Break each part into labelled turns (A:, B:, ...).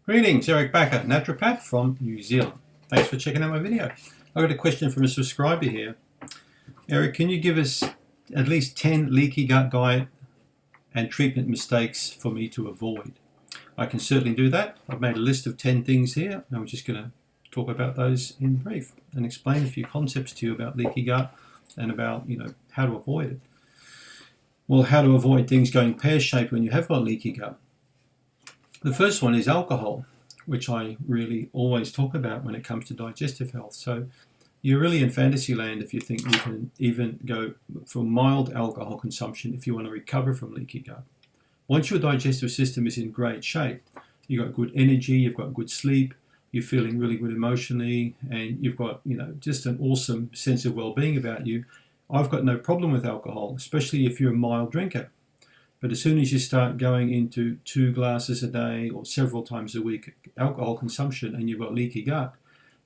A: Greetings, Eric Backer, naturopath from New Zealand. Thanks for checking out my video. I got a question from a subscriber here. Eric, can you give us at least 10 leaky gut diet and treatment mistakes for me to avoid? I can certainly do that. I've made a list of 10 things here, and I'm just going to talk about those in brief and explain a few concepts to you about leaky gut and about, how to avoid it. Well, how to avoid things going pear-shaped when you have got leaky gut. The first one is alcohol, which I really always talk about when it comes to digestive health. So you're really in fantasy land if you think you can even go for mild alcohol consumption if you want to recover from leaky gut. Once your digestive system is in great shape, you've got good energy, you've got good sleep, you're feeling really good emotionally, and you've got, just an awesome sense of well-being about you. I've got no problem with alcohol, especially if you're a mild drinker. But as soon as you start going into 2 glasses a day or several times a week alcohol consumption, and you've got leaky gut,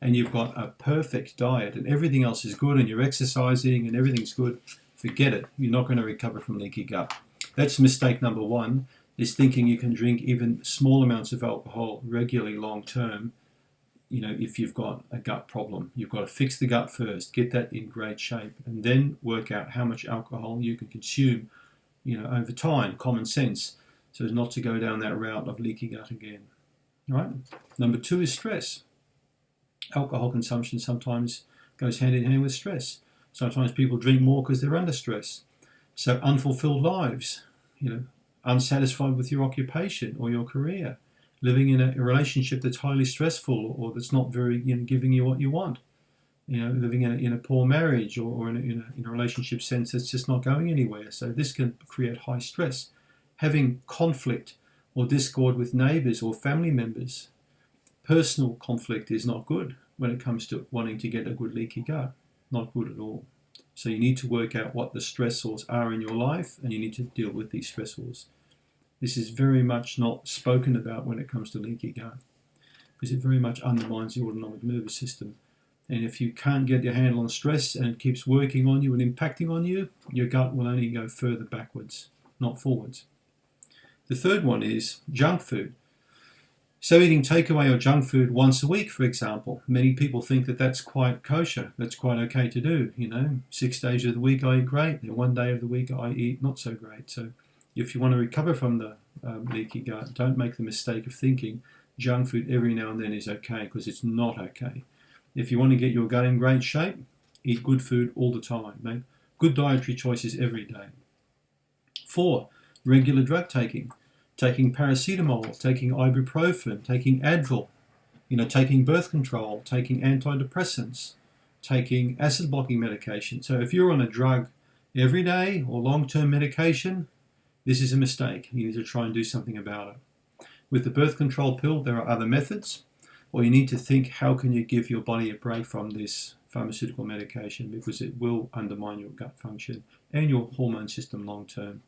A: and you've got a perfect diet and everything else is good and you're exercising and everything's good, forget it. You're not going to recover from leaky gut. That's mistake number one, is thinking you can drink even small amounts of alcohol regularly long term, if you've got a gut problem. You've got to fix the gut first, get that in great shape, and then work out how much alcohol you can consume over time, common sense, so as not to go down that route of leaky gut again. Right? Number 2 is stress. Alcohol consumption sometimes goes hand in hand with stress. Sometimes people drink more because they're under stress. So unfulfilled lives, unsatisfied with your occupation or your career, living in a relationship that's highly stressful or that's not very, giving you what you want. Living in a poor marriage or in a relationship sense that's just not going anywhere. So this can create high stress. Having conflict or discord with neighbours or family members. Personal conflict is not good when it comes to wanting to get a good leaky gut. Not good at all. So you need to work out what the stressors are in your life, and you need to deal with these stressors. This is very much not spoken about when it comes to leaky gut, because it very much undermines the autonomic nervous system. And if you can't get your handle on stress and it keeps working on you and impacting on you, your gut will only go further backwards, not forwards. The third one is junk food. So eating takeaway or junk food once a week, for example, many people think that that's quite kosher. That's quite okay to do. 6 days of the week I eat great, and 1 day of the week I eat not so great. So if you want to recover from the leaky gut, don't make the mistake of thinking junk food every now and then is okay, because it's not okay. If you want to get your gut in great shape, eat good food all the time. Make good dietary choices every day. 4, regular drug taking. Taking paracetamol, taking ibuprofen, taking Advil, taking birth control, taking antidepressants, taking acid blocking medication. So if you're on a drug every day or long-term medication, this is a mistake. You need to try and do something about it. With the birth control pill, there are other methods, or you need to think, how can you give your body a break from this pharmaceutical medication, because it will undermine your gut function and your hormone system long term.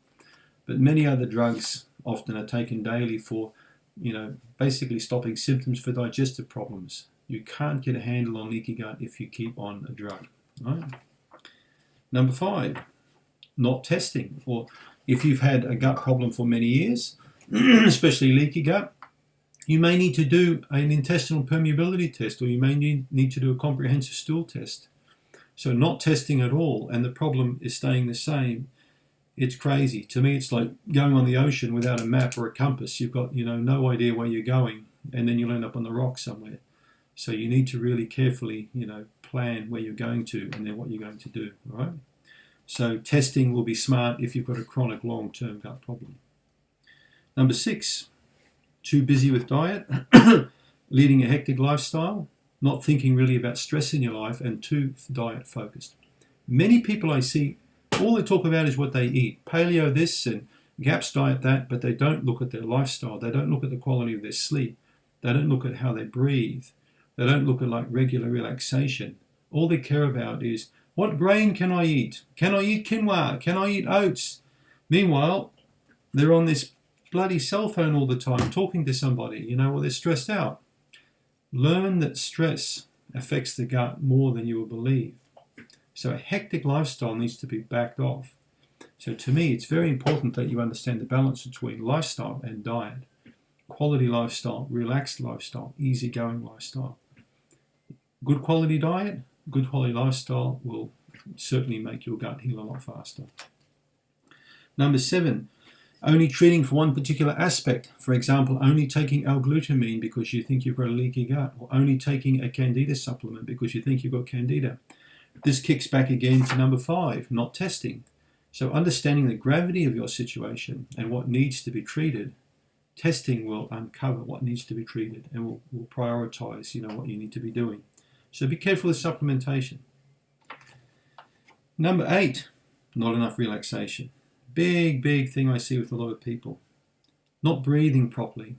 A: But many other drugs often are taken daily for, basically stopping symptoms for digestive problems. You can't get a handle on leaky gut if you keep on a drug. Right? Number 5, not testing. Or if you've had a gut problem for many years, especially leaky gut, you may need to do an intestinal permeability test, or you may need to do a comprehensive stool test. So not testing at all, and the problem is staying the same, it's crazy. To me, it's like going on the ocean without a map or a compass. You've got, no idea where you're going, and then you'll end up on the rocks somewhere. So you need to really carefully, plan where you're going to and then what you're going to do, all right? So testing will be smart if you've got a chronic long-term gut problem. Number 6, too busy with diet, leading a hectic lifestyle, not thinking really about stress in your life, and too diet focused. Many people I see, all they talk about is what they eat. Paleo this and GAPS diet that, but they don't look at their lifestyle. They don't look at the quality of their sleep. They don't look at how they breathe. They don't look at regular relaxation. All they care about is, what grain can I eat? Can I eat quinoa? Can I eat oats? Meanwhile, they're on this bloody cell phone all the time talking to somebody, or they're stressed out. Learn that stress affects the gut more than you will believe. So a hectic lifestyle needs to be backed off. So to me, it's very important that you understand the balance between lifestyle and diet. quality lifestyle, relaxed lifestyle, easygoing lifestyle. Good quality diet, good quality lifestyle will certainly make your gut heal a lot faster. Number 7, only treating for one particular aspect. For example, only taking L-glutamine because you think you've got a leaky gut, or only taking a candida supplement because you think you've got candida. This kicks back again to number 5, not testing. So understanding the gravity of your situation and what needs to be treated, testing will uncover what needs to be treated and will prioritize, what you need to be doing. So be careful with supplementation. Number 8, not enough relaxation. Big thing I see with a lot of people. Not breathing properly.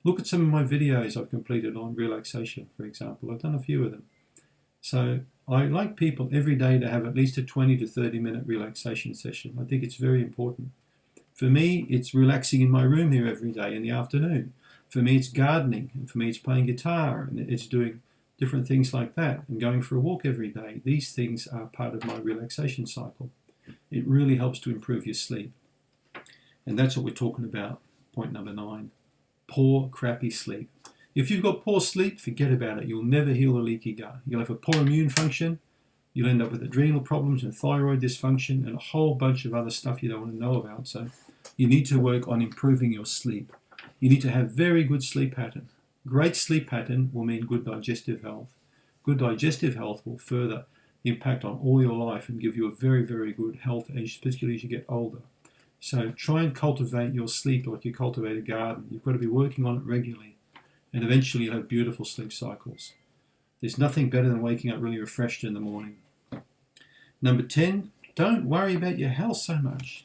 A: Look at some of my videos I've completed on relaxation, for example. I've done a few of them. So I like people every day to have at least a 20 to 30 minute relaxation session. I think it's very important. For me, it's relaxing in my room here every day in the afternoon. For me, it's gardening. And for me, it's playing guitar. And it's doing different things like that. And going for a walk every day. These things are part of my relaxation cycle. It really helps to improve your sleep. And that's what we're talking about. Point number 9. Poor, crappy sleep. If you've got poor sleep, forget about it. You'll never heal a leaky gut. You'll have a poor immune function. You'll end up with adrenal problems and thyroid dysfunction and a whole bunch of other stuff you don't want to know about. So you need to work on improving your sleep. You need to have very good sleep pattern. Great sleep pattern will mean good digestive health. Good digestive health will further impact on all your life and give you a very good health, particularly as you get older. So try and cultivate your sleep like you cultivate a garden. You've got to be working on it regularly. And eventually you'll have beautiful sleep cycles. There's nothing better than waking up really refreshed in the morning. Number 10, don't worry about your health so much.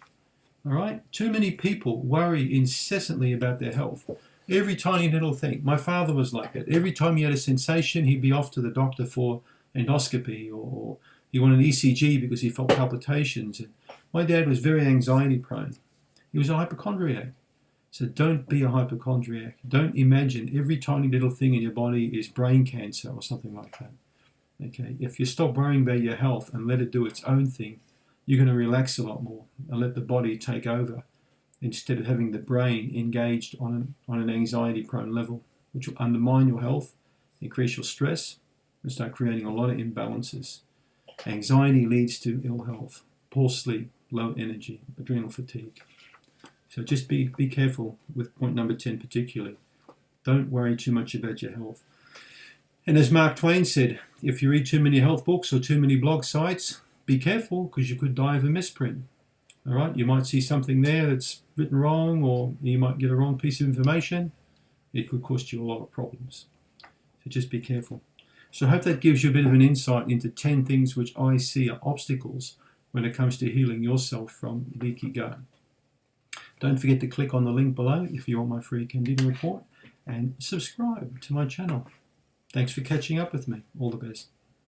A: All right? Too many people worry incessantly about their health. Every tiny little thing. My father was like that. Every time he had a sensation, he'd be off to the doctor for endoscopy, or he wanted an ECG because he felt palpitations. And my dad was very anxiety prone. He was a hypochondriac. So don't be a hypochondriac. Don't imagine every tiny little thing in your body is brain cancer or something like that. Okay, if you stop worrying about your health and let it do its own thing, you're going to relax a lot more and let the body take over instead of having the brain engaged on an anxiety-prone level, which will undermine your health, increase your stress, and start creating a lot of imbalances. Anxiety leads to ill health, poor sleep, low energy, adrenal fatigue. So just be careful with point number 10 particularly. Don't worry too much about your health. And as Mark Twain said, if you read too many health books or too many blog sites, be careful because you could die of a misprint. All right, you might see something there that's written wrong, or you might get a wrong piece of information. It could cost you a lot of problems. So just be careful. So I hope that gives you a bit of an insight into 10 things which I see are obstacles when it comes to healing yourself from leaky gut. Don't forget to click on the link below if you want my free Candida report, and subscribe to my channel. Thanks for catching up with me. All the best.